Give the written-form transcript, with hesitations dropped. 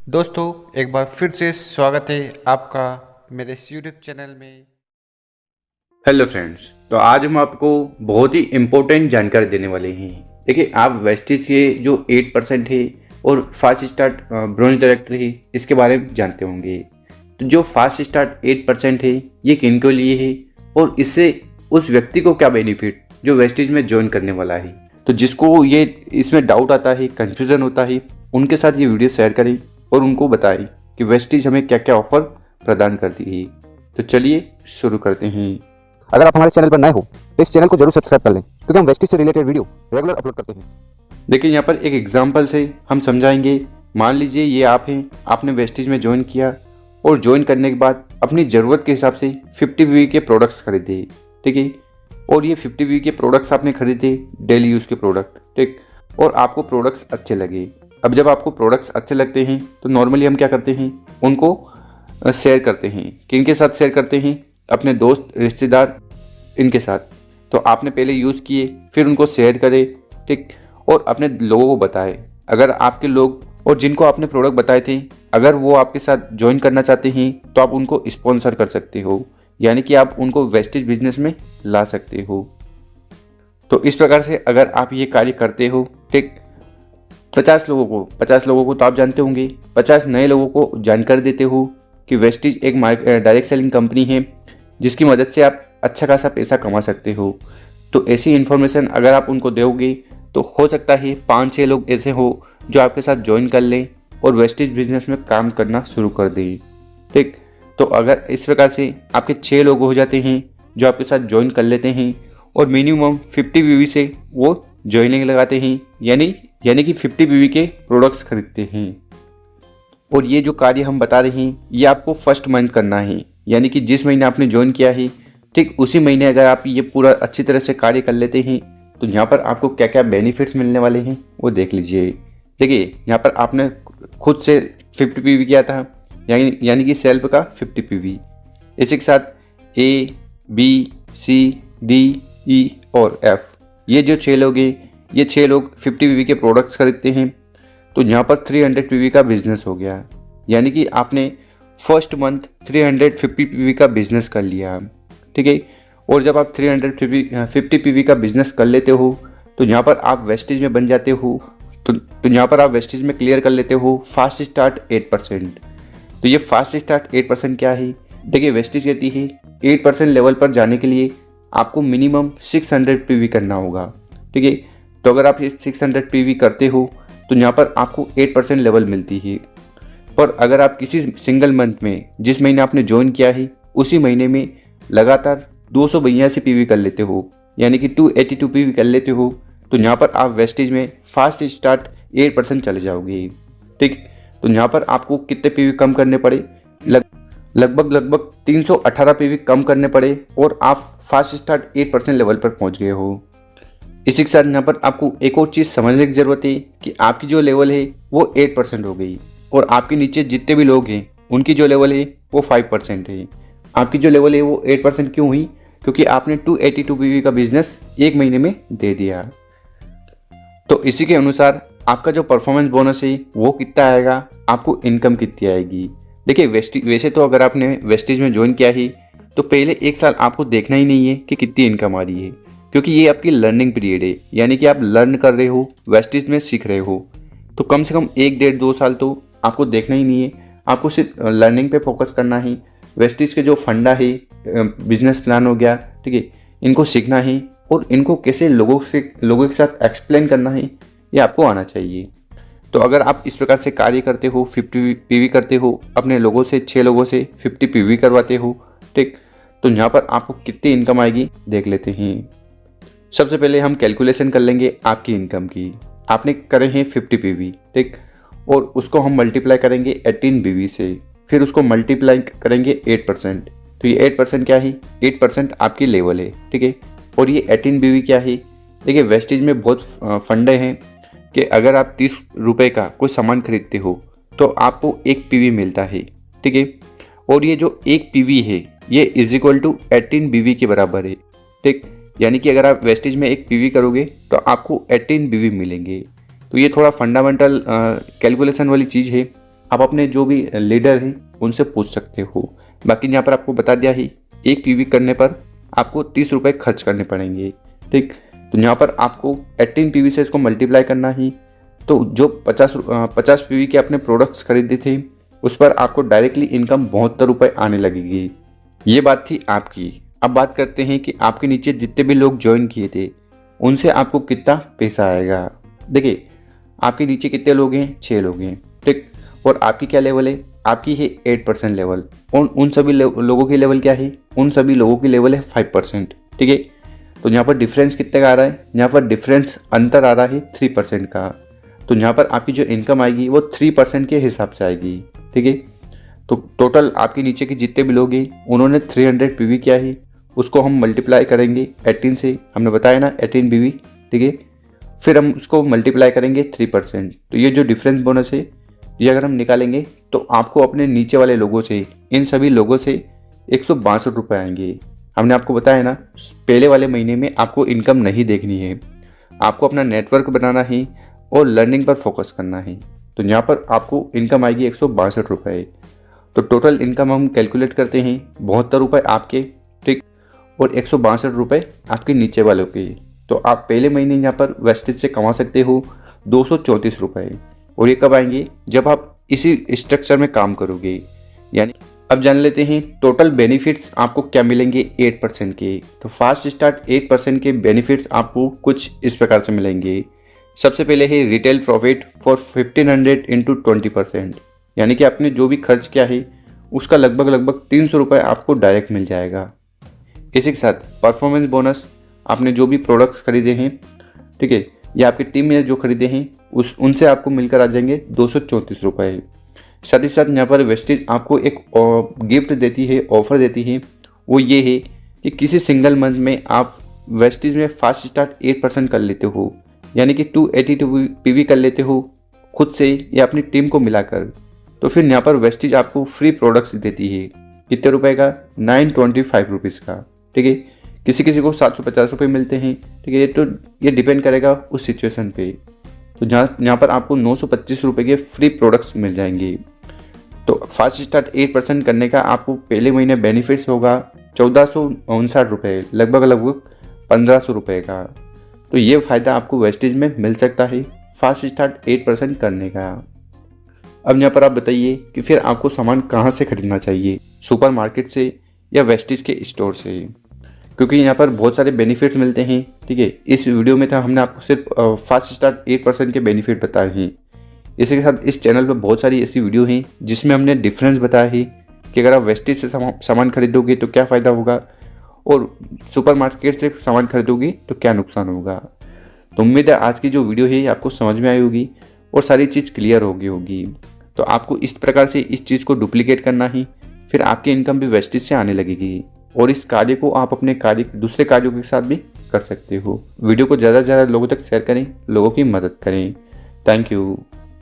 दोस्तों, एक बार फिर से स्वागत है आपका मेरे इस यूट्यूब चैनल में। Hello friends. तो आज हम आपको बहुत ही इम्पोर्टेंट जानकारी देने वाले हैं। देखिए, आप वेस्टिज के जो 8% है और फास्ट स्टार्ट ब्रोंज डायरेक्टर है, इसके बारे में जानते होंगे। तो जो फास्ट स्टार्ट 8% है, ये किन के लिए है और इससे उस व्यक्ति को क्या बेनिफिट जो वेस्टिज में ज्वाइन करने वाला है। तो जिसको ये इसमें डाउट आता है, कंफ्यूजन होता है, उनके साथ ये वीडियो शेयर करें और उनको बताएं कि वेस्टिज हमें क्या क्या ऑफर प्रदान करती है। तो चलिए शुरू करते हैं। अगर आप हमारे चैनल पर नए हो तो इस चैनल को जरूर सब्सक्राइब कर लें, क्योंकि हम वेस्टिज से रिलेटेड वीडियो रेगुलर अपलोड करते हैं। देखिए, यहाँ पर एक एग्जाम्पल से हम समझाएंगे। मान लीजिए ये आप हैं, आपने वेस्टिज में ज्वाइन किया और ज्वाइन करने के बाद अपनी ज़रूरत के हिसाब से 50 वीवी के प्रोडक्ट्स खरीदे, ठीक है। और ये 50 वीवी के प्रोडक्ट्स आपने खरीदे, डेली यूज़ के प्रोडक्ट, ठीक। और आपको प्रोडक्ट्स अच्छे लगे। अब जब आपको प्रोडक्ट्स अच्छे लगते हैं तो नॉर्मली हम क्या करते हैं, उनको शेयर करते हैं। किन के साथ शेयर करते हैं? अपने दोस्त, रिश्तेदार, इनके साथ। तो आपने पहले यूज़ किए, फिर उनको शेयर करें, ठीक, और अपने लोगों को बताएं। अगर आपके लोग और जिनको आपने प्रोडक्ट बताए थे, अगर वो आपके साथ ज्वाइन करना चाहते हैं तो आप उनको स्पॉन्सर कर सकते हो, यानी कि आप उनको वेस्टेज बिजनेस में ला सकते हो। तो इस प्रकार से अगर आप ये कार्य करते हो, ठीक, 50 लोगों को तो आप जानते होंगे, 50 नए लोगों को जानकारी देते हो कि वेस्टिज एक डायरेक्ट सेलिंग कंपनी है जिसकी मदद से आप अच्छा खासा पैसा कमा सकते हो। तो ऐसी इन्फॉर्मेशन अगर आप उनको दोगे तो हो सकता है 5-6 लोग ऐसे हो जो आपके साथ ज्वाइन कर लें और वेस्टिज बिजनेस में काम करना शुरू कर दें, ठीक। तो अगर इस प्रकार से आपके 6 लोग हो जाते हैं जो आपके साथ ज्वाइन कर लेते हैं और मिनिमम 50 वीवी से वो ज्वाइनिंग लगाते हैं, यानी कि 50 वीवी के प्रोडक्ट्स खरीदते हैं। और ये जो कार्य हम बता रहे हैं ये आपको फर्स्ट मंथ करना है, यानी कि जिस महीने आपने ज्वाइन किया है, ठीक उसी महीने अगर आप ये पूरा अच्छी तरह से कार्य कर लेते हैं तो यहाँ पर आपको क्या क्या बेनिफिट्स मिलने वाले हैं वो देख लीजिए। देखिए, यहाँ पर आपने खुद से 50 पीवी किया था, यानी कि सेल्फ का 50 पीवी। इसी के साथ ए, बी, सी, डी, ई और एफ, ये जो 6 लोग हैं, ये 6 लोग 50 पीवी के प्रोडक्ट्स खरीदते हैं। तो यहाँ पर 300 पीवी का बिजनेस हो गया, यानी कि आपने फर्स्ट मंथ 350 पीवी का बिजनेस कर लिया, ठीक है। और जब आप 350 पीवी का बिजनेस कर लेते हो तो यहाँ पर आप वेस्टेज में बन जाते हो। तो यहाँ पर आप वेस्टेज में क्लियर कर लेते हो फास्ट स्टार्ट 8%। तो ये फास्ट स्टार्ट 8% क्या है? देखिए, वेस्टेज कहती है 8% लेवल पर जाने के लिए आपको मिनिमम 600 पीवी करना होगा, ठीक है। तो अगर आप 600 पीवी करते हो तो यहाँ पर आपको 8% लेवल मिलती है। पर अगर आप किसी सिंगल मंथ में, जिस महीने आपने ज्वाइन किया है, उसी महीने में लगातार 282 पीवी कर लेते हो, यानी कि 282 पीवी कर लेते हो, तो यहाँ पर आप वेस्टेज में फास्ट स्टार्ट 8% चले जाओगे, ठीक। तो यहाँ पर आपको कितने पीवी कम करने पड़े? लगभग 318 पीवी कम करने पड़े और आप फास्ट स्टार्ट 8% लेवल पर पहुँच गए हो। इसी के साथ यहाँ पर आपको एक और चीज़ समझने की ज़रूरत है कि आपकी जो लेवल है वो 8% हो गई और आपके नीचे जितने भी लोग हैं उनकी जो लेवल है वो 5% है। आपकी जो लेवल है वो 8% क्यों हुई? क्योंकि आपने 282 पीवी का बिजनेस एक महीने में दे दिया। तो इसी के अनुसार आपका जो परफॉर्मेंस बोनस है वो कितना आएगा, आपको इनकम कितनी आएगी। देखिए, वैसे तो अगर आपने वेस्टेज में ज्वाइन किया है तो पहले 1 साल आपको देखना ही नहीं है कि कितनी इनकम आ रही है, क्योंकि ये आपकी लर्निंग पीरियड है, यानी कि आप लर्न कर रहे हो, वेस्टेज में सीख रहे हो। तो कम से कम 1, 1.5, 2 साल तो आपको देखना ही नहीं है, आपको सिर्फ लर्निंग पे फोकस करना है। वेस्टेज के जो फंडा है, बिजनेस प्लान हो गया, ठीक है, इनको सीखना है और इनको कैसे लोगों के साथ एक्सप्लेन करना है, ये आपको आना चाहिए। तो अगर आप इस प्रकार से कार्य करते हो, 50 पीवी करते हो, अपने लोगों से 6 लोगों से 50 पीवी करवाते हो, ठीक, तो यहाँ पर आपको कितनी इनकम आएगी देख लेते हैं। सबसे पहले हम कैलकुलेशन कर लेंगे आपकी इनकम की। आपने करे हैं 50 पीवी, ठीक, और उसको हम मल्टीप्लाई करेंगे 18 बीवी से, फिर उसको मल्टीप्लाई करेंगे 8%। तो ये 8% क्या है? 8% आपकी लेवल है, ठीक है। और ये 18 बीवी क्या है? देखिए, वेस्टेज में बहुत फंडे हैं कि अगर आप 30 रुपये का कोई सामान खरीदते हो तो आपको 1 पीवी मिलता है, ठीक है। और ये जो 1 पीवी है ये इज इक्वल टू 18 बीवी के बराबर है, ठीक। यानी कि अगर आप वेस्टेज में 1 पीवी करोगे तो आपको 18 बीवी मिलेंगे। तो ये थोड़ा फंडामेंटल कैलकुलेशन वाली चीज़ है, आप अपने जो भी लीडर हैं उनसे पूछ सकते हो। बाकी यहाँ पर आपको बता दिया है, एक पीवी करने पर आपको 30 रुपये खर्च करने पड़ेंगे। ठीक, तो यहाँ पर आपको 18 पीवी से इसको मल्टीप्लाई करना ही, तो जो 50 पीवी के अपने प्रोडक्ट्स खरीदे थे उस पर आपको डायरेक्टली इनकम 72 रुपये आने लगेगी। ये बात थी आपकी। अब बात करते हैं कि आपके नीचे जितने भी लोग ज्वाइन किए थे उनसे आपको कितना पैसा आएगा। देखिए, आपके नीचे कितने लोग हैं? 6 लोग हैं। ठीक, और आपकी क्या लेवल है? आपकी है 8% लेवल। और उन सभी लोगों की लेवल क्या है? उन सभी लोगों की लेवल है 5%। ठीक है, तो यहाँ पर डिफरेंस कितने का आ रहा है? यहाँ पर डिफरेंस अंतर आ रहा है 3% का। तो यहाँ पर आपकी जो इनकम आएगी वो 3% के हिसाब से आएगी। ठीक है, तो टोटल आपके नीचे के जितने भी लोग हैं उन्होंने 300 पीवी किया है, उसको हम मल्टीप्लाई करेंगे 18 से। हमने बताया ना 18 पीवी। ठीक है, फिर हम उसको मल्टीप्लाई करेंगे 3%। तो ये जो डिफरेंस बोनस है ये अगर हम निकालेंगे तो आपको अपने नीचे वाले लोगों से, इन सभी लोगों से 162 रुपये आएंगे। हमने आपको बताया ना, पहले वाले महीने में आपको इनकम नहीं देखनी है, आपको अपना नेटवर्क बनाना है और लर्निंग पर फोकस करना है। तो यहाँ पर आपको इनकम आएगी 162 रुपये। तो टोटल इनकम हम कैलकुलेट करते हैं 72 रुपये आपके, ठीक, और 162 रुपये आपके नीचे वालों के। तो आप पहले महीने यहाँ पर वेस्टेज से कमा सकते हो 234 रुपये। और ये कब आएंगे? जब आप इसी स्ट्रक्चर में काम करोगे। यानी अब जान लेते हैं टोटल बेनिफिट्स आपको क्या मिलेंगे 8% के। तो फास्ट स्टार्ट 8% के बेनिफिट्स आपको कुछ इस प्रकार से मिलेंगे। सबसे पहले है रिटेल प्रॉफिट फॉर 1500 इंटू 20%, यानी कि आपने जो भी खर्च किया है उसका लगभग 300 रुपये आपको डायरेक्ट मिल जाएगा। इसी के साथ परफॉर्मेंस बोनस, आपने जो भी प्रोडक्ट्स खरीदे हैं, ठीक है, या आपकी टीम में जो खरीदे हैं उनसे आपको मिलकर आ जाएंगे 234 रुपये। साथ ही साथ यहाँ पर वेस्टेज आपको एक गिफ्ट देती है, ऑफर देती है। वो ये है कि किसी सिंगल मंथ में आप वेस्टेज में फास्ट स्टार्ट 8% कर लेते हो, यानी कि 282 पीवी कर लेते हो खुद से या अपनी टीम को मिलाकर। तो फिर यहाँ पर वेस्टेज आपको फ्री प्रोडक्ट्स देती है। कितने रुपए का? 925 रुपीज़ का। ठीक है, किसी किसी को 750 रुपये मिलते हैं। ठीक है, तो ये डिपेंड करेगा उस सिचुएशन पे। तो यहाँ पर आपको 925 रुपये के फ्री प्रोडक्ट्स मिल जाएंगे। तो फास्ट स्टार्ट 8% करने का आपको पहले महीने बेनिफिट्स होगा 1459 रुपये, लगभग 1500 रुपये का। तो ये फ़ायदा आपको वेस्टेज में मिल सकता है फास्ट स्टार्ट 8% करने का। अब यहाँ पर आप बताइए कि फिर आपको सामान कहाँ से खरीदना चाहिए, सुपरमार्केट से या वेस्टेज के स्टोर से? क्योंकि यहाँ पर बहुत सारे बेनिफिट्स मिलते हैं। ठीक है, इस वीडियो में था हमने आपको सिर्फ फास्ट स्टार्ट 8% के बेनिफिट बताए हैं। इसी के साथ इस चैनल पर बहुत सारी ऐसी वीडियो हैं जिसमें हमने डिफरेंस बताया है कि अगर आप वेस्टेज से सामान खरीदोगे तो क्या फ़ायदा होगा और सुपरमार्केट से सामान खरीदोगे तो क्या नुकसान होगा। तो उम्मीद है आज की जो वीडियो है आपको समझ में आई होगी और सारी चीज़ क्लियर होगी। तो आपको इस प्रकार से इस चीज़ को डुप्लीकेट करना ही, फिर आपकी इनकम भी वेस्टेज से आने लगेगी और इस कार्य को आप अपने दूसरे कार्यों के साथ भी कर सकते हो। वीडियो को ज़्यादा से ज़्यादा लोगों तक शेयर करें, लोगों की मदद करें। Thank you.